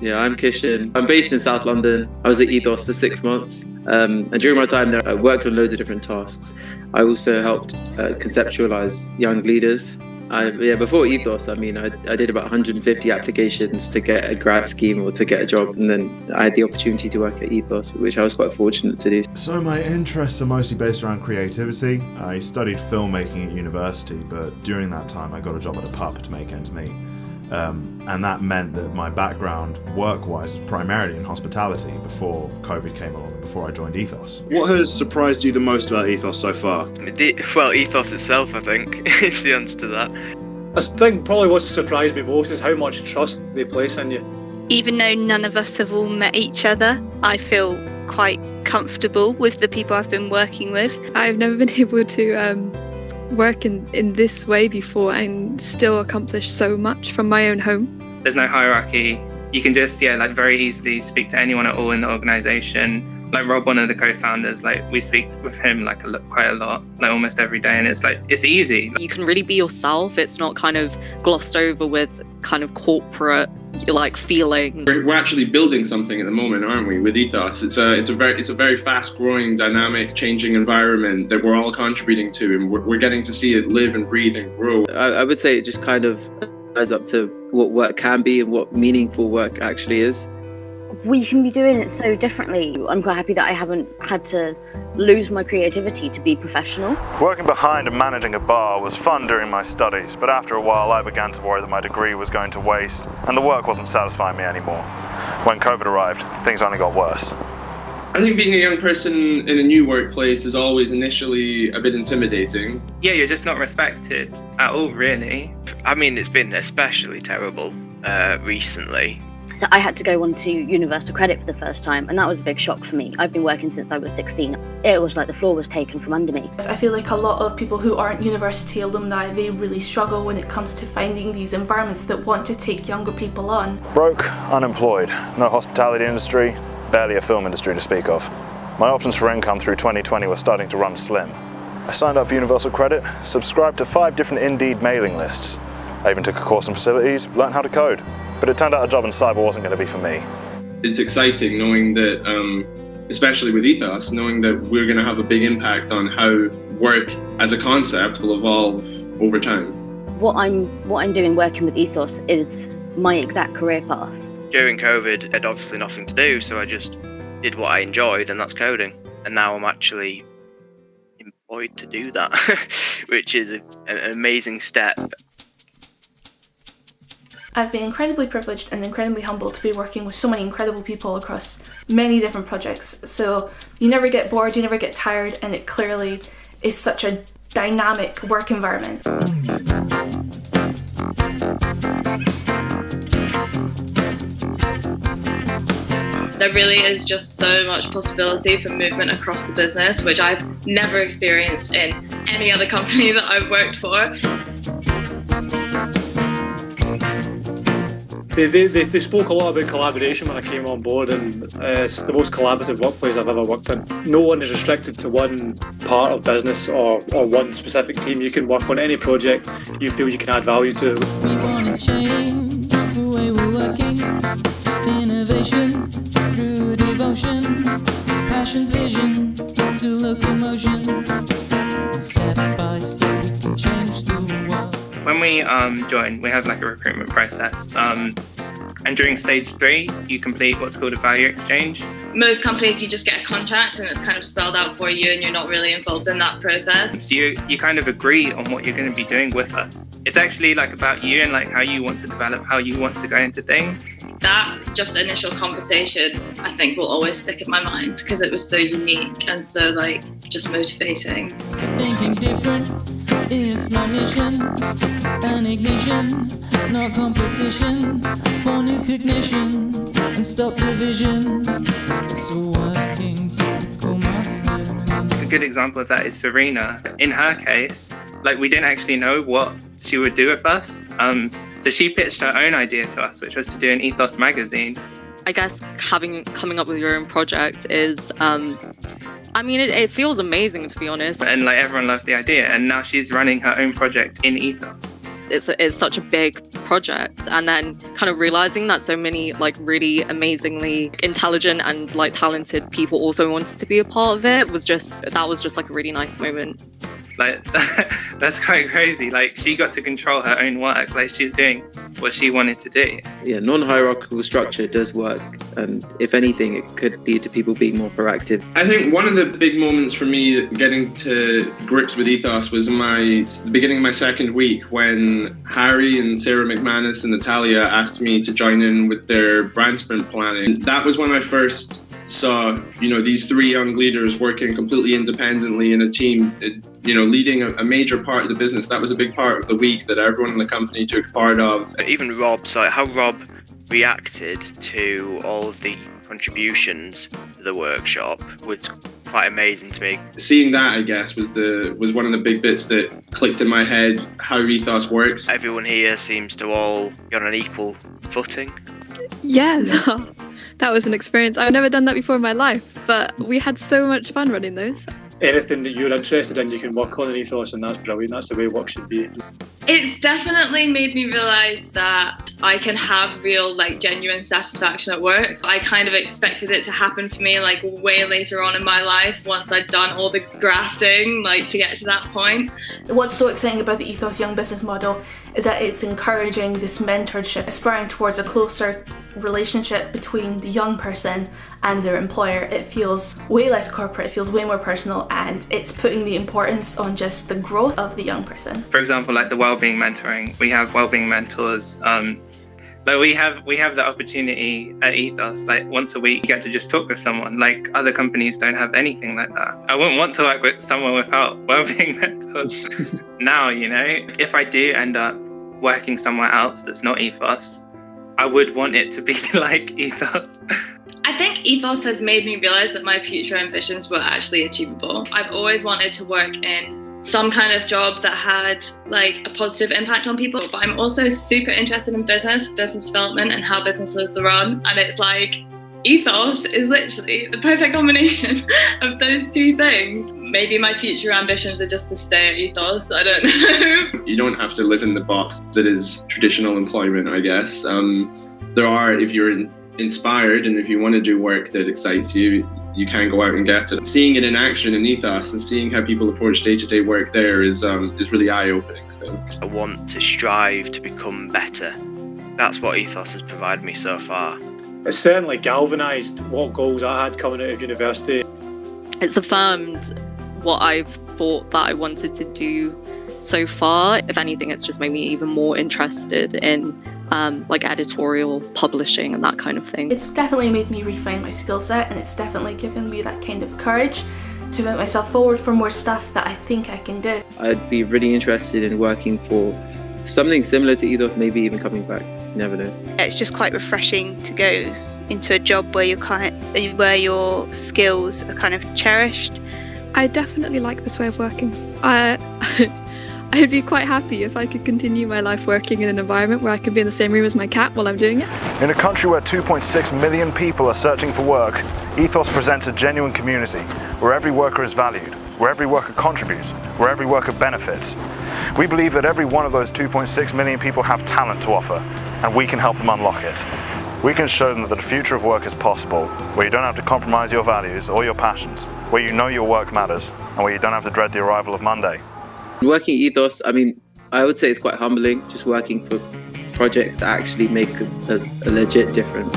Yeah, I'm Kishan. I'm based in South London. I was at Ethos for 6 months. And during my time there, I worked on loads of different tasks. I also helped conceptualize young leaders. Before Ethos, I did about 150 applications to get a grad scheme or to get a job. And then I had the opportunity to work at Ethos, which I was quite fortunate to do. So my interests are mostly based around creativity. I studied filmmaking at university, but during that time I got a job at a pub to make ends meet. And that meant that my background work-wise was primarily in hospitality before COVID came along and before I joined Ethos. What has surprised you the most about Ethos so far? Well, Ethos itself, I think, is the answer to that. I think probably what's surprised me most is how much trust they place in you. Even though none of us have all met each other, I feel quite comfortable with the people I've been working with. I've never been able to work in this way before and still accomplish so much from my own home. There's no hierarchy. You can just very easily speak to anyone at all in the organisation. Like Rob, one of the co-founders, we speak with him quite a lot, almost every day, and it's easy. You can really be yourself. It's not kind of glossed over with kind of corporate feeling. We're actually building something at the moment, aren't we? With Ethos, it's a very fast-growing, dynamic, changing environment that we're all contributing to, and we're getting to see it live and breathe and grow. I would say it just kind of goes up to what work can be and what meaningful work actually is. We can be doing it so differently. I'm quite happy that I haven't had to lose my creativity to be professional. Working behind and managing a bar was fun during my studies, but after a while I began to worry that my degree was going to waste and the work wasn't satisfying me anymore. When COVID arrived, things only got worse. I think being a young person in a new workplace is always initially a bit intimidating. Yeah, you're just not respected at all, really. It's been especially terrible recently. So I had to go on to universal credit for the first time, and that was a big shock for me. I've been working since I was 16. It was like the floor was taken from under me. I feel like a lot of people who aren't university alumni, they really struggle when it comes to finding these environments that want to take younger people on. Broke, unemployed, no hospitality industry, barely a film industry to speak of. My options for income through 2020 were starting to run slim. I signed up for universal credit, subscribed to 5 different Indeed mailing lists. I even took a course in facilities, learned how to code. But it turned out a job in cyber wasn't going to be for me. It's exciting knowing that, especially with Ethos, knowing that we're going to have a big impact on how work as a concept will evolve over time. What I'm doing working with Ethos is my exact career path. During COVID, I had obviously nothing to do, so I just did what I enjoyed, and that's coding. And now I'm actually employed to do that, which is an amazing step. I've been incredibly privileged and incredibly humbled to be working with so many incredible people across many different projects. So you never get bored, you never get tired, and it clearly is such a dynamic work environment. There really is just so much possibility for movement across the business, which I've never experienced in any other company that I've worked for. They spoke a lot about collaboration when I came on board, and it's the most collaborative workplace I've ever worked in. No one is restricted to one part of business or one specific team. You can work on any project you feel you can add value to. We want to change the way we're working. Innovation through devotion. Passion's vision to locomotion. And step by step we can change the world. When we join, we have a recruitment process. And during stage 3, you complete what's called a value exchange. Most companies, you just get a contract and it's kind of spelled out for you and you're not really involved in that process. So you kind of agree on what you're going to be doing with us. It's actually about you and how you want to develop, how you want to go into things. That just initial conversation, I think, will always stick in my mind because it was so unique and so just motivating. Thinking different, it's my mission. An ignition, not competition. For new cognition and stop division. So working typical masters. A good example of that is Serena. In her case, we didn't actually know what she would do with us. So she pitched her own idea to us, which was to do an Ethos magazine. I guess coming up with your own project is, it feels amazing, to be honest. And everyone loved the idea, and now she's running her own project in Ethos. It's such a big project, and then kind of realizing that so many like really amazingly intelligent and like talented people also wanted to be a part of it was just like a really nice moment. Like, that's quite crazy. Like, she got to control her own work. Like, she's doing what she wanted to do. Yeah, non-hierarchical structure does work. And if anything, it could lead to people being more proactive. I think one of the big moments for me getting to grips with Ethos was the beginning of my second week when Harry and Sarah McManus and Natalia asked me to join in with their brand sprint planning. That was when I first saw, these three young leaders working completely independently in a team, leading a major part of the business. That was a big part of the week that everyone in the company took part of. Even Rob, so how Rob reacted to all of the contributions to the workshop was quite amazing to me. Seeing that, I guess, was one of the big bits that clicked in my head, how Ethos works. Everyone here seems to all be on an equal footing. Yeah, that was an experience. I've never done that before in my life, but we had so much fun running those. Anything that you're interested in, you can work on in Ethos, and that's brilliant. That's the way work should be. It's definitely made me realise that I can have real, genuine satisfaction at work. I kind of expected it to happen for me, way later on in my life, once I'd done all the grafting, to get to that point. What's so exciting about the Ethos Young Business model is that it's encouraging this mentorship, aspiring towards a closer relationship between the young person and their employer. It feels way less corporate, it feels way more personal, and it's putting the importance on just the growth of the young person. For example, the wellbeing mentoring, we have wellbeing mentors. We have the opportunity at Ethos, once a week, you get to just talk with someone. Other companies don't have anything like that. I wouldn't want to work with someone without wellbeing mentors now, If I do end up working somewhere else that's not Ethos, I would want it to be like Ethos. I think Ethos has made me realise that my future ambitions were actually achievable. I've always wanted to work in some kind of job that had a positive impact on people, but I'm also super interested in business development, and how businesses are run, and it's Ethos is literally the perfect combination of those two things. Maybe my future ambitions are just to stay at Ethos, I don't know. You don't have to live in the box that is traditional employment, I guess. There are, if you're inspired and if you want to do work that excites you, you can go out and get it. Seeing it in action in Ethos and seeing how people approach day-to-day work there is really eye-opening, I think. I want to strive to become better. That's what Ethos has provided me so far. It's certainly galvanised what goals I had coming out of university. It's affirmed what I've thought that I wanted to do so far. If anything, it's just made me even more interested in editorial publishing and that kind of thing. It's definitely made me refine my skill set, and it's definitely given me that kind of courage to put myself forward for more stuff that I think I can do. I'd be really interested in working for something similar to Ethos, maybe even coming back. You never know. It's just quite refreshing to go into a job where where your skills are kind of cherished. I definitely like this way of working. I'd be quite happy if I could continue my life working in an environment where I can be in the same room as my cat while I'm doing it. In a country where 2.6 million people are searching for work, Ethos presents a genuine community where every worker is valued, where every worker contributes, where every worker benefits. We believe that every one of those 2.6 million people have talent to offer, and we can help them unlock it. We can show them that the future of work is possible, where you don't have to compromise your values or your passions, where you know your work matters, and where you don't have to dread the arrival of Monday. Working at Ethos, I would say it's quite humbling, just working for projects that actually make a legit difference.